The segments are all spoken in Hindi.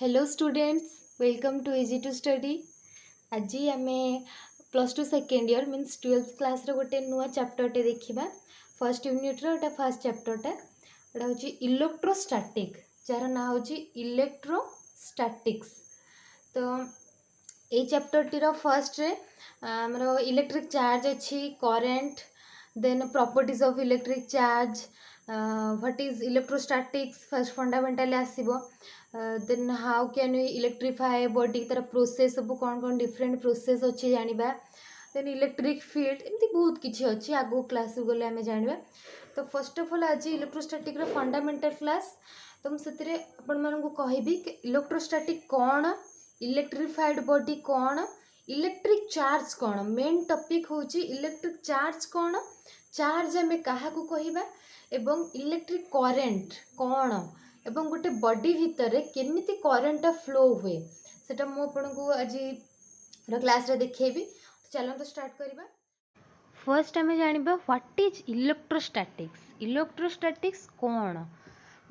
Hello students, welcome to easy to study. आज आम +2 second year means 12th class गोटे नुआ चैप्टरटे देखा। फर्स्ट यूनिट्र फर्स्ट चैप्टरटा एटा हूँ इलेक्ट्रोस्टैटिक, जार ना हूँ इलेक्ट्रोस्टैटिक्स। तो ये चैप्टरटीर फर्स्ट रे आमर इलेक्ट्रिक चार्ज अच्छी, current, then properties of electric charge, what is electrostatics first fundamental आसीबो। Then how can we electrify body, तार प्रोसेस सब कौन डिफरेंट प्रोसेस अच्छी जानिबा। देन इलेक्ट्रिक फील्ड एमती बहुत किसी अच्छी, आगो क्लास गले आम जाना। तो फर्स्ट ऑफ ऑल आज इलेक्ट्रोस्टैटिक फंडामेंटल क्लास। तो मुझे आपण मानू कहबी कि इलेक्ट्रोस्टैटिक कौन, इलेक्ट्रीफाइड बॉडी कौन, इलेक्ट्रिक चार्ज कौन। मेन टॉपिक होची इलेक्ट्रिक चार्ज कौन, चार्ज आम क्या कहबा, एवं इलेक्ट्रिक करेंट कौन, एवं गोटे बॉडी भितर केमिति करेंट फ्लो हुए सेटा मु आपको आज क्लास रे देखेबी। चलो तो स्टार्ट करबा। फर्स्ट आम जानिबा व्हाट इज इलेक्ट्रोस्टैटिक्स। इलेक्ट्रोस्टैटिक्स कौन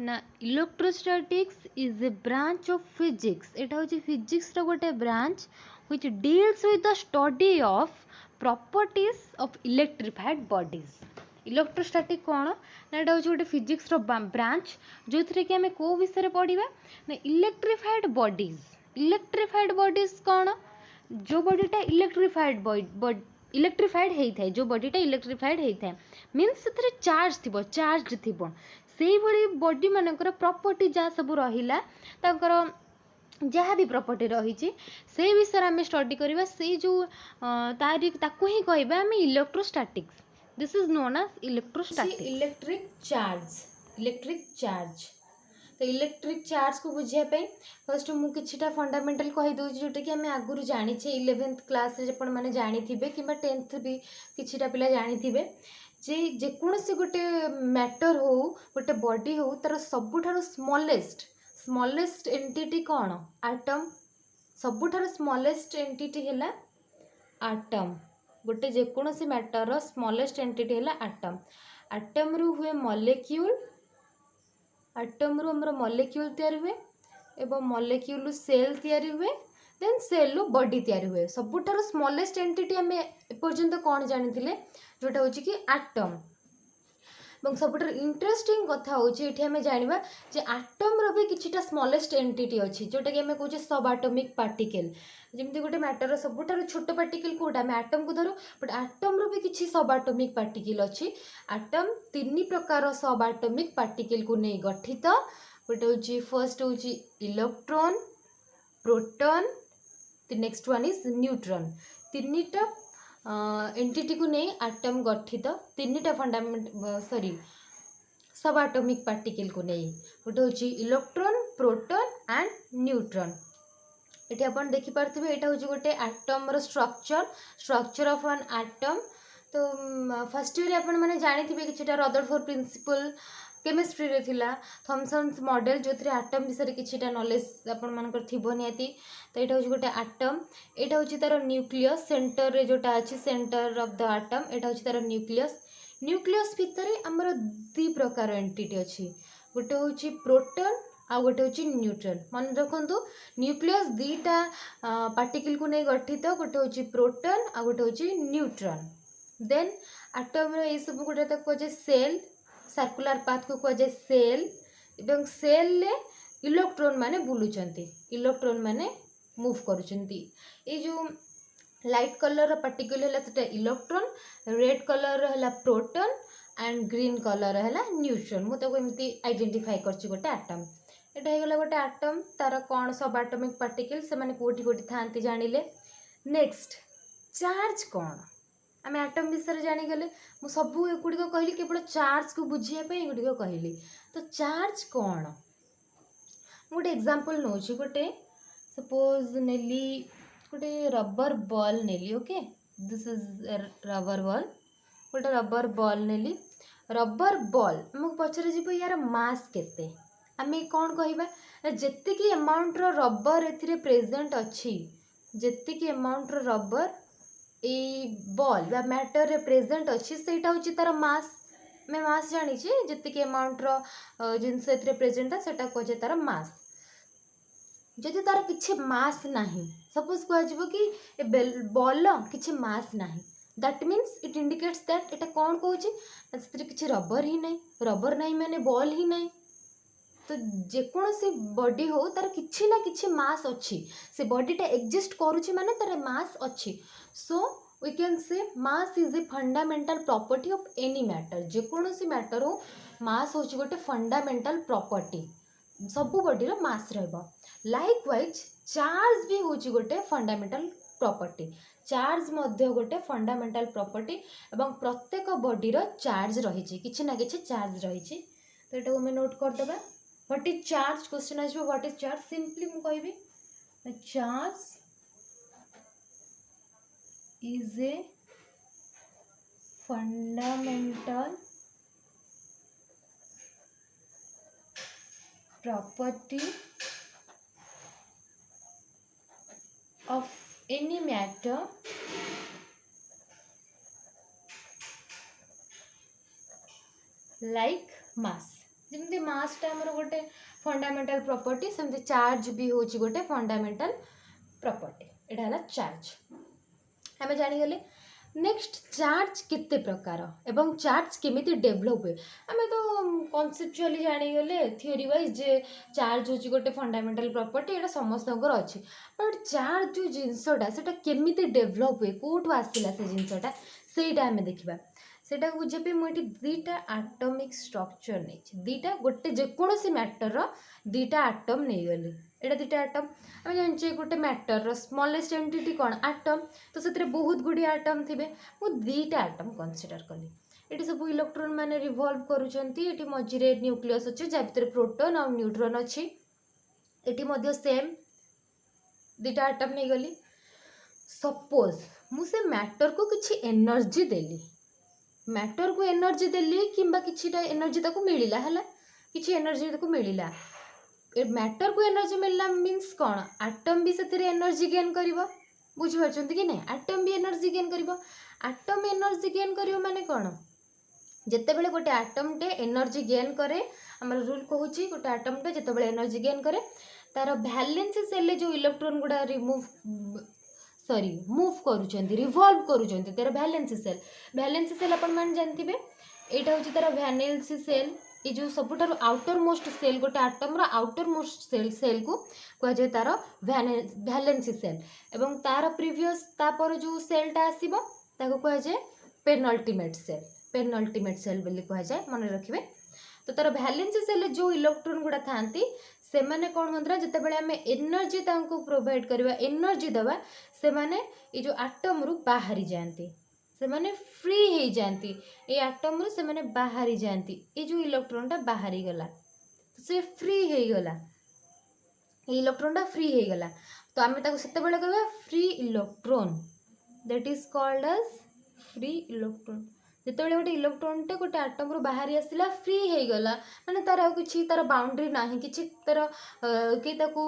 ना, electrostatics is a branch of physics. एटा होची फिजिक्स रो गोटे branch which deals with the study of properties of electrified bodies. Electrostatic कौन ना, एटा होची गोटे फिजिक्स रो ब्रांच जो थरे कि हमें को विषय पढ़िबा ना, इलेक्ट्रिफाइड बॉडीज। इलेक्ट्रिफाइड बॉडीज कौन, जो बॉडीटा इलेक्ट्रिफाइड होता है, जो बॉडीटा इलेक्ट्रिफाइड होता है मीन्स से चार्ज थी, चार्ज थी, से भली बॉडी मानकर प्रॉपर्टी जहाँ सब रहिला तांकर जहाँ भी प्रॉपर्टी रही से विषय आम स्टडी करवा, से जो तारीख ताकू ही कहबा आम electrostatics. This is known as electrostatics. Electric charge, electric charge. तो इलेक्ट्रिक चार्ज को बुझापी फर्स्ट मुझे फंडामेंटल कहीदे जोटा कि आम आगुरी जाने 11th क्लास मैंने जानी कि 10th भी किसी पिला जानी जे जेकोसी गोटे मैटर हो, गोटे बॉडी हो, तार सबुठार स्मॉलेस्ट एंटिटी कौन, आटम। सबुठार स्मॉलेस्ट एंटिटी है आटम। गोटे जेकोसी मैटर स्मॉलेस्ट एंटिटी है आटम। आटम रु हुए मॉलिक्यूल, आटम रु हमर मॉलिक्यूल तैयारी हुए एवं मॉलिक्यूल सेल तैयारी हुए, देन सेल रु बॉडी तैयारी हुए। सबुठार स्मॉलेस्ट एंटिटी आम एपर्यंत कौन जानी जोटा हूँ कि आटम। और सबुठ इंटरेस्टिंग कथा होची आम जाना जे आटम रो भी किछिटा स्मॉलेस्ट एंटिटी अच्छी जोटा कि आम कहूँ सब आटमिक पार्टिकल। जमी गोटे मैटर सबुठार छोट पार्टिकल कोटा आम आटम को धरू, बट आटम रो भी किसी सब आटमिक पार्टिकल अच्छी। आटम 3 प्रकार सब आटमिक पार्टिकल को नहीं गठित। गोटे हूँ फर्स्ट हूँ electron, proton, next one is neutron. 3टा एंटिटी को नहीं आटम गठित, 3टा फंडामेंट सॉरी सब आटमिक पार्टिकल को नहीं। गोटे हूँ इलेक्ट्रॉन, प्रोटॉन एंड न्यूट्रॉन। ये आप देखिपे यहाँ हूँ गोटे atom structure of an atom. तो फर्स्ट ईयर आपण मैंने जानी कि रदरफोर्ड प्रिंसिपल केमिस्ट्री रे थिला, थॉमसन्स मॉडल जो थे आटम विषय किछिटा नॉलेज आपण मानकर थिबो नियाती। तो यहाँ हूँ गोटे आटम, यहाँ हूँ तार न्यूक्लियस सेंटर रे जोटा अच्छी सेंटर ऑफ द आटम, यहाँ हूँ तार न्यूक्लियस। न्यूक्लियस भितर आमर 2 प्रकार एंटिटी अच्छी, गोटे हूँ प्रोटॉन आ गोटे हूँ न्यूट्रॉन। मन रखु न्यूक्लियस 2टा पार्टिकल को नहीं गठित, गोटे हूँ प्रोटॉन आ गोटे हूँ न्यूट्रॉन। देन आटम ये सब गोटे कहुए सेल, सर्कुलर पाथ को कहुए सेल, एवं सेल ले इलेक्ट्रॉन माने बुलुचंती, इलेक्ट्रॉन माने मूव करुचंती। ये जो लाइट कलर पार्टिकल है सेटा इलेक्ट्रॉन, रेड कलर है प्रोटॉन एंड ग्रीन कलर है न्यूट्रॉन। मुझे एमती आइडेंटिफाई करछि गोटे आटम। एटा हो गला गोटे आटम, तार कौन सब आटमिक पार्टिकल से माने कोठी कोठी थांती जानिले। नेक्स्ट चार्ज कौन, आम आटम विषय जानीगले। मु सबू एगुड़िक कहली केवल चार्ज को बुझापी एगुड़िक कहली। तो चार्ज कौन, गोटे एग्जांपल नौ गोटे सपोज नेली गोटे रबर बॉल नेली। Okay, this is rubber ball, गोटे रबर बॉल नेली। रबर बॉल मुझे पचर जीव यार मास केते, आम कौन कहबा जेतिकी अमाउंट रबर ए प्रेजेंट अच्छी, जेतिकी अमाउंट रबर ए बॉल बा मैटर रे प्रेजेंट अच्छी सेटा हूँ तार मास। मैं मास जानी जितकी अमाउंट जिनस प्रेजेंट है सेटा कहे तार मास। जदि तार किसी मास नाही, सपोज कह कि बॉल किसी मास नाही, that means it indicates that एटा कौन कहूँ किसी रबर ही नहीं, रबर नहीं माने बॉल ही नहीं। तो जेकोसी बॉडी हो तार किछि ना किछि मास अच्छी, से बॉडीटा एक्जिस्ट करुछि माने तार मास अच्छी। सो we can say mass is a fundamental property of any matter. जेकोसी मैटर हो मास होछि गोटे फंडामेंटल प्रॉपर्टी, सबु बॉडीर मास रहबो। लाइक वाइज चार्ज भी होछि गोटे फंडामेंटल प्रॉपर्टी, चार्ज मध्य गोटे फंडामेंटल प्रॉपर्टी एवं प्रत्येक बॉडीर चार्ज रही किछि ना किछि चार्ज रही। तो एटा हमें नोट कर देबा। व्हाट इज चार्ज, क्वेश्चन आसबो व्हाट इज चार्ज, सिंपली मु कहबी charge is a fundamental property of any matter like mass। जमती मास टा हमर गोटे फंडामेंटल प्रॉपर्टी, सेमती चार्ज भी होची गोटे फंडामेंटल प्रॉपर्टी। एटा हला चार्ज हमें जानी गले। नेक्स्ट चार्ज केते प्रकार एवं चार्ज केमिति डेवलप हुए, आमे तो कॉन्सेप्चुअली जानी गले थ्योरी वाइज जे चार्ज होची गोटे फंडामेंटल प्रॉपर्टी, एटा समस्तंकर अछि। बट चार्ज जो जिंसटा सेटा केमिति डेवलप हुए, कोठु आसिला से जिंसटा, सेटा हमें देखिबा। सेटा बुझेबे मु एटी दुईटा एटॉमिक स्ट्रक्चर नै छी, दुईटा गोटे जेकोसी मैटर रो दुईटा एटम नै गले। एटा दुईटा एटम आमे जानचे गोटे मैटर रो स्मॉलेस्ट एंटिटी कोन एटम, तो सेतरे बहुत गुडी एटम थिबे, मु दुईटा एटम कंसीडर कली। एटी सब इलेक्ट्रॉन माने रिवॉल्व करूचंती, एटी मझिरे न्यूक्लियस अछि जा भितर प्रोटॉन और न्यूट्रॉन अछि। एटी मध्ये सेम दुईटा एटम नै गली। सपोज मु से मैटर को किछि एनर्जी देली, मैटर को एनर्जी देली किंबा किछिटा एनर्जी ताको मिलिला हला, किछि एनर्जी ताको मिलिला। मैटर को एनर्जी मिलला मीन्स कौन, एटम भी से एनर्जी गेन करिवो, बुझी पारछंती कि नहीं, एटम भी एनर्जी गेन करिवो। एटम एनर्जी गेन करिवो माने कौन, जेते बेले गोटे एटम टे एनर्जी गेन करे, हमर रूल कहूची गोटे एटम टे जेते बेले एनर्जी गेन करे तार वैलेंस सेल जो इलेक्ट्रॉन गुडा मूव करूचंती, रिवॉल्व करूचंती तार वैलेंस सेल अपन मान जानथिबे, एटा होची तार वैलेंस सेल। ये जो सबुठारु आउटर मोस्ट सेल गोटे एटम रो आउटर मोस्ट सेल को कह जाय तार वैलेंस सेल, एवं तार प्रीवियस तापर जो सेलटा आसीबो ताको कह जाय पेनल्टीमेट सेल, पेनल्टीमेट सेल बोली कह जाय, मन रखिबे। तो तार वैलेंस सेल जो इलेक्ट्रॉन गुडा थांती से माने कोन मंत्रा जते बेले हमें एनर्जी तांको प्रोवाइड करबा, एनर्जी दबा, से माने ये जो एटम रु बाहरी जानती, से माने फ्री हे जानती, ये एटम रु से माने बाहरी जानती। ये जो इलेक्ट्रॉन टा बाहरी गला से फ्री हे गला, ये इलेक्ट्रॉन टा फ्री हे गला, तो आमे ताको सेते बेले कहबा free electron, that is called as free electron. जिते गोटे इलेक्ट्रॉन टे गोटे एटम रु बाहरी आसला फ्री हे गला माने तार आउ किछि तार बाउंड्री नाही, किछि तार के ताको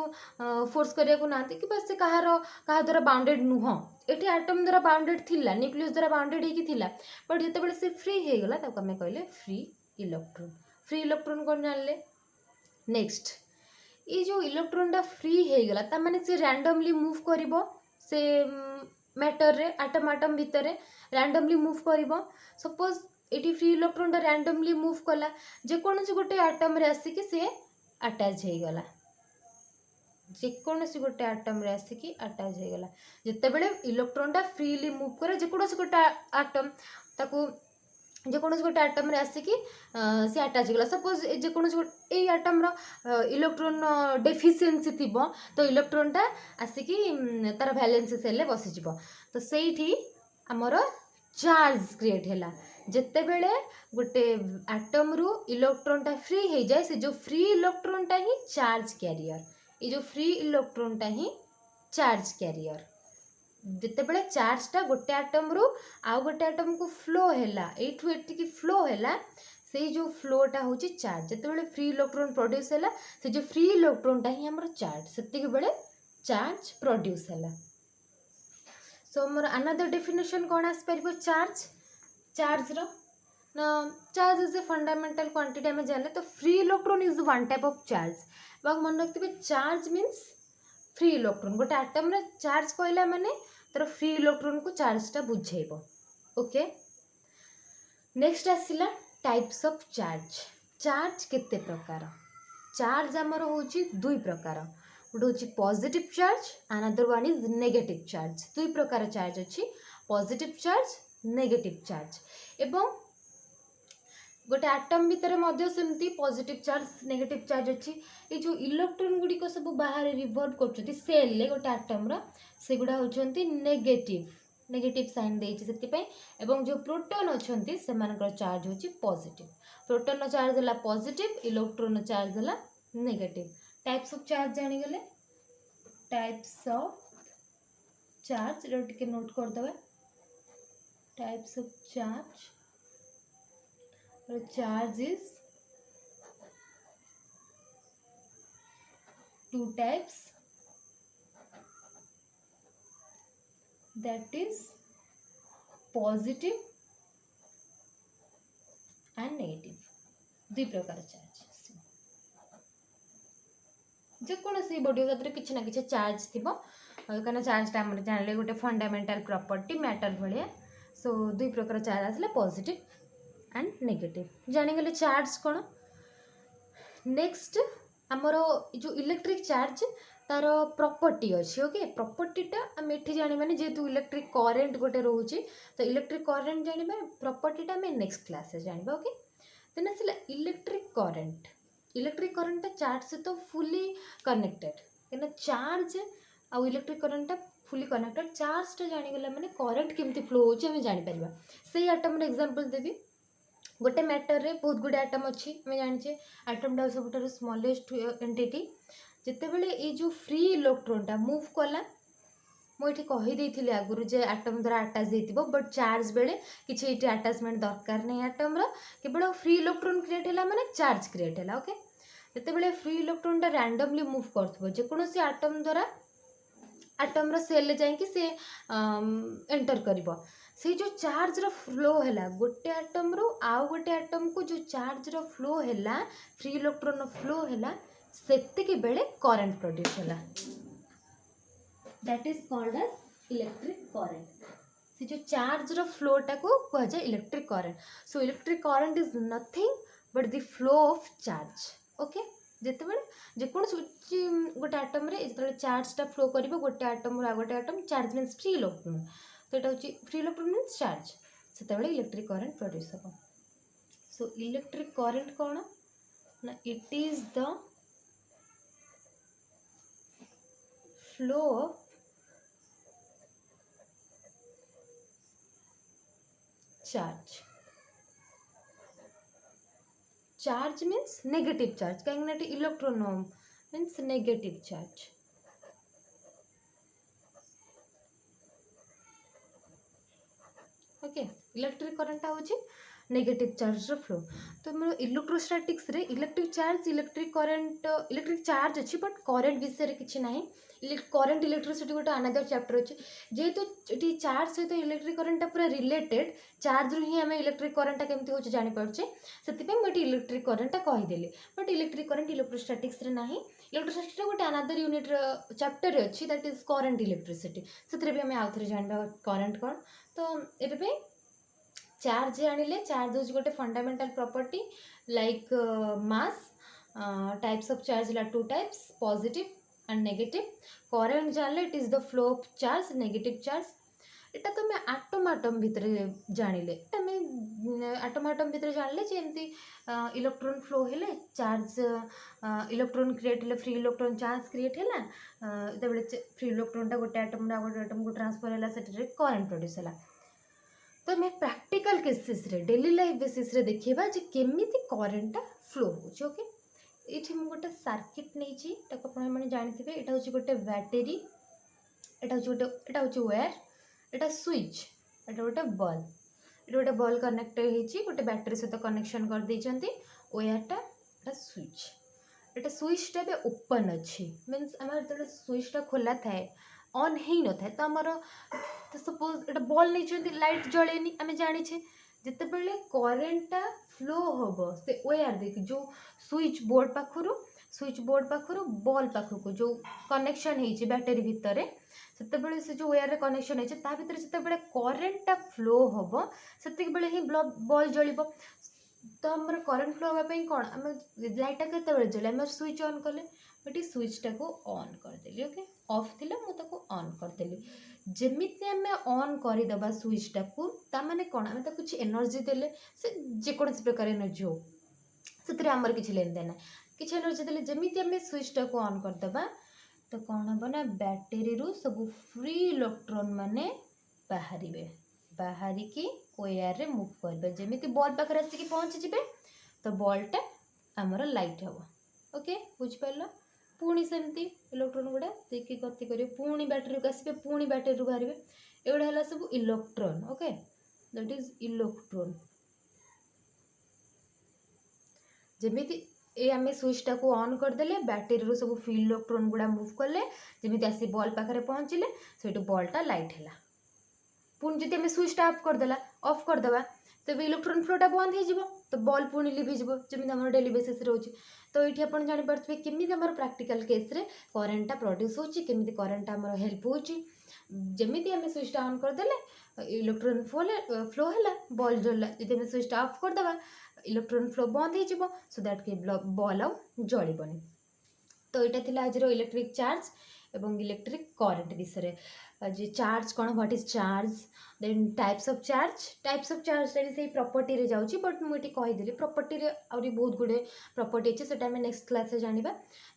फोर्स करिया को नांती कि बस कहार कहा द्वारा बाउंडेड नुह, एठी एटम द्वारा बाउंडेड थिला, न्यूक्लियस द्वारा बाउंडेड हे कि थिला, बट जिते बेले से फ्री हे गला ताको हमें कहले फ्री इलेक्ट्रॉन। फ्री इलेक्ट्रॉन कोन जानले। नेक्स्ट ये जो इलेक्ट्रॉन टा फ्री हे गला ता माने से रैंडमली मूव करिवो, से मैटर रे एटम एटम भितर रैंडमली मूव करिवो। सपोज एटी फ्री इलेक्ट्रॉन टा रैंडमली मूव कला, जे कोनोसी गोटे एटम रे आसी कि से अटैच हे गला, जे कोनोसी गोटे एटम रे आसी कि अटैच हे गला। जते बेले इलेक्ट्रॉन टा फ्रीली मूव करे, जे कोनोसी गोटे एटम ताको जे कोनोसी गोटे एटम रे आसी कि से अटैच गला। सपोज जे कोनोसी गोटे ए एटम रो इलेक्ट्रॉन डेफिशिएंसी थिबो, तो इलेक्ट्रॉन टा आसी कि तार वैलेंस सेल रे बसि जिवो, तो सेठी हमर चार्ज क्रिएट हैला। जते बेले गोटे एटम रु इलेक्ट्रॉन टा फ्री हे जाए, से जो फ्री इलेक्ट्रॉन टा ही चार्ज कैरियर, ये जो फ्री इलेक्ट्रॉन टा ही चार्ज कैरियर। जिते बेले चार्ज टा गोटे एटम रु आ गोटे एटम को फ्लो हैला, एठु एठी की फ्लो हैला, से जो फ्लो टा होची चार्ज। जते बेले फ्री इलेक्ट्रॉन प्रोड्यूस हैला, से जो फ्री इलेक्ट्रॉन टा ही हमर चार्ज, सेति के बेले चार्ज प्रोड्यूस हैला। सो मोर अनदर डेफिनेशन कौन आस परिबो चार्ज, चार्ज रो ना charge is a fundamental quantity हमें जाने, तो free electron is one type of charge. बाग मन रखते चार्ज मीन्स फ्री इलेक्ट्रॉन गोटे आटम रे चार्ज कहला माने तर फ्री इलेक्ट्रॉन को चार्ज टा बुझेइबो ओके। नेक्स्ट आसिला टाइप्स ऑफ चार्ज। चार्ज केते प्रकार चार्ज आमर होची दुई प्रकार गोटे होची positive charge another one is negative charge दुई प्रकार चार्ज अछि पॉजिटिव चार्ज नेगेटिव चार्ज एवं गोटे आटम भितर मध्य सेमती पॉजिटिव चार्ज नेगेटिव चार्ज अच्छी ये जो इलेक्ट्रॉन गुड़िक सब बाहर रिवॉल्व करछथि सेल ले गोटे आटम रा सेगुडा होचंती नेगेटिव नेगेटिव साइन देछि सेति पय एवं जो प्रोटॉन अछंती सेमानकर चार्ज होछि पॉजिटिव प्रोटॉन चार्ज हला पॉजिटिव इलेक्ट्रॉन चार्ज हला नेगेटिव। टाइप्स ऑफ चार्ज जानि गेले टाइप्स ऑफ चार्ज टिके नोट कर दबा types of charge charge is two types that is positive and negative दुई प्रकार चार्ज जेकोसी बॉडी किसी ना किसी चार्ज थी कहीं चार्ज टाइम जान गोटे फंडामेंटल प्रॉपर्टी मैटर भाया सो दुई प्रकार चार्ज आसला पॉजिटिव एंड नेगेटिव जानीगले चार्ज कौन। नेक्स्ट आमर जो इलेक्ट्रिक चार्ज तार प्रॉपर्टी अच्छी ओके प्रॉपर्टीटा आम एठी जानी जेहेतु इलेक्ट्रिक करेंट गोटे रोचे तो इलेक्ट्रिक करेंट जाना प्रॉपर्टीटा आम नेक्स्ट क्लास जाना ओके। देन आसला इलेक्ट्रिक करेंट चार्ज से तो फुली कनेक्टेड कहीं चार्ज आउ इलेक्ट्रिक करेंट फुली कनेक्टेड चार्जटा जानीगला माने करेंट केमती फ्लो होची आम जानीपर से आटम एग्जांपल देवी गोटे मैटर रे बहुत गुड आटम अच्छी आम जाने आटमटा सब स्मॉलेस्ट एंटिटी जिते बड़े ये जो फ्री इलेक्ट्रॉनटा मूव कला मुझे कहीदे आगुरी जे आटम द्वारा आटाच हो बट चार्ज बेले किसी ये आटाचमेंट दरकार नहीं आटम केवल फ्री इलेक्ट्रॉन क्रिएट है माने चार्ज क्रिएट है ओके। जिते बड़े फ्री इलेक्ट्रॉनटा रैंडमली मूव कर जेकोसी आटम द्वारा आटम सेल जाकि से एंटर कर से जो चार्ज रो फ्लो है गोटे आटम रो आउ गोटे आटम को जो चार्ज रो फ्लो है फ्री इलेक्ट्रॉन फ्लो है सेतिकी बेले करंट प्रोड्यूस है that is called as electric current से जो चार्ज रो फ्लोटा को कह जाए electric current. So electric current is nothing but the flow of charge okay. जिते बड़े जेकोसी गोटे आटम जो चार्जटा फ्लो कर गोटे आटम आ गोटे atom charge means free electron तो यहाँ हूँ फ्री इलेक्ट्रॉन मीन्स चार्ज से इलेक्ट्रिक करंट प्रोड्यूस हम। सो इलेक्ट्रिक करंट कौन ना it is the flow of charge charge means negative charge कहीं electron means negative charge okay. Electric current हूँ नेगेटिव चार्ज रो फ्लो तो मोर इलेक्ट्रोस्टैटिक्स रे electric charge electric current electric charge अच्छी बट करंट विषय किसी ना करंट इलेक्ट्रिसिटी गोटे अनदर चैप्टर अच्छे जेहेतु ये चार्ज सहित इलेक्ट्रिक करंटा पूरा रिलेटेड चार्ज रू ही आम इलेक्ट्रिक करंटा केमती होचे जानीपारे से मुझे इलेक्ट्रिक करंटा कहीदेली बट इलेक्ट्रिक करंट इलेक्ट्रोस्टैटिक्स रे नाही इलेक्ट्रोस्टैटिक्स गोटे अनदर यूनिट चैप्टर अच्छी दैट इज करंट इलेक्ट्रिसिटी से भी आम आउ थे जानवा करंट कौन। तो ये चार्ज जानिले चार्ज हूँ गोटे fundamental property like mass types of charge ला two types positive and negative current जानले it is the flow of charge negative charge एटा तो मैं आटम भितर जानिले आटम भितर जानले एमती इलेक्ट्रॉन फ्लो हेले चार्ज इलेक्ट्रॉन क्रिएट हेले फ्री इलेक्ट्रॉन चार्ज क्रिएट हेला तबले फ्री इलेक्ट्रॉनटा गोटे आटम गोटे आटम को ट्रांसफर हेला सेटरे करंट प्रोड्यूस हेला। तो मैं प्रैक्टिकल केसेस रे डेली लाइफ बेसिस रे देखिबा जे केमिति करंटटा फ्लो होची ओके। ये मुझे गोटे सर्किट नहीं आपने जानते यहाँ हूँ गोटे बैटेरी यहाँ हूँ वायर यहाँ स्विच यहाँ गोटे बल्ब गोटे बल्ब कनेक्ट गोटे बैटेरी सहित कनेक्शन कर देइचंती वायरटा स्विच यहाँ स्विचटा भी ओपन अच्छी मीन्स आम जो स्विचटा खोला थाए ऑन ही न था तो आमर तो सपोज ये बल्ब नहीं लाइट जलेनी आम जाने जिते बड़े करेंटा फ्लो हम से वायर देख जो स्विच बोर्ड पाखर स्विच बोर्ड पाखरु बॉल पाखकु जो कनेक्शन हेछि बैटरी भितरे सेतेबेले से जो वायर रे कनेक्शन हेछि ता भितरे सेतेबेले करंट टा फ्लो होबो सेतिक बेले ही बॉल जळिबो। तो हमर करंट फ्लो होबा पई कोन हम लाइट टा केतेबेले जळे हम स्विच ऑन कले बटी स्विच टा को ऑन कर देली ओके ऑफ थिला मु ताको ऑन कर देली जेमिति हमें ऑन कर दबा स्विच टा को ता माने कोन हम ताको कुछ एनर्जी देले से जे कोन प्रकार एनर्जी हो ସେଥିରେ ଆମର କିଛି लेन देन କିଛି एनर्जी देले जेमिति हमें स्विच टा को ऑन कर दबा तो कौन हम ना बैटरी रु सब फ्री इलेक्ट्रॉन माने बाहरिबे बाहरी की वायर रे मूव करबे जेमिति बॉल पाखर आसी पहुंची जिबे तो बॉल टा हमर लाइट हबो ओके बुझ पारलो पुणी सेमती इलेक्ट्रॉन गुडा देखि गति करिवे पुणी बैटरी को आसीबे पुणी बैटरी रु बाहरिबे एवडा हला सब electron okay that is electron जेमिति ए आम स्विच टा को ऑन करदेले बैटरी रु सब फ्री इलेक्ट्रॉन गुडा मूव कले जेमिति आसी बॉल पाखरे पहुंचले सेटू बॉल टा लाइट हैला पुणी जदि आम स्विच टा ऑफ कर दबा तेबे इलेक्ट्रॉन फ्लो टा बंद हो जिवो तो बॉल पुणी लिभि जिवो जेमिति हमर डेली बेसिस रे होची तो एठी आपण जानि परथबे केमिति हमर प्रैक्टिकल केस रे करंट टा प्रोड्यूस होची केमिति करंट टा हमर हेल्प होची जेमिति आम स्विच टा ऑन करदेले इलेक्ट्रॉन फ्लो हैला बॉल जळला जदि आम स्विच टा ऑफ कर दबा इलेक्ट्रॉन फ्लो बंद हो जिवो सो दैट के बॉल आउ जळिबोनी। तो एटा थिला आज रो इलेक्ट्रिक चार्ज एवं इलेक्ट्रिक करंट विषय जे चार्ज कौन what is charge then types of charge रे से प्रॉपर्टी रे जाउची बट मुटी कहि देली प्रॉपर्टी रे आउरी बहुत गुडे प्रॉपर्टी अछि सेटा हम नेक्स्ट क्लास रे जानिबा।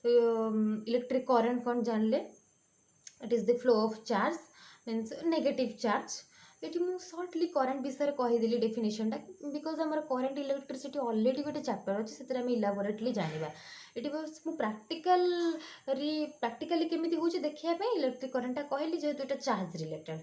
इलेक्ट्रिक करंट कौन जानले it is the flow of charge means negative charge ये मुझे सर्टली करंट विषय कहीदेली डेफिनेशन टा बिकज आम करंट इलेक्ट्रिसिटी ऑलरेडी गोटे चैप्टर अच्छे से इलाबोरेटली जाना ये बस मु प्रैक्टिकली केमी हो देखापी इलेक्ट्रिक करंट कहली जेहेतु ये चार्ज रिलेटेड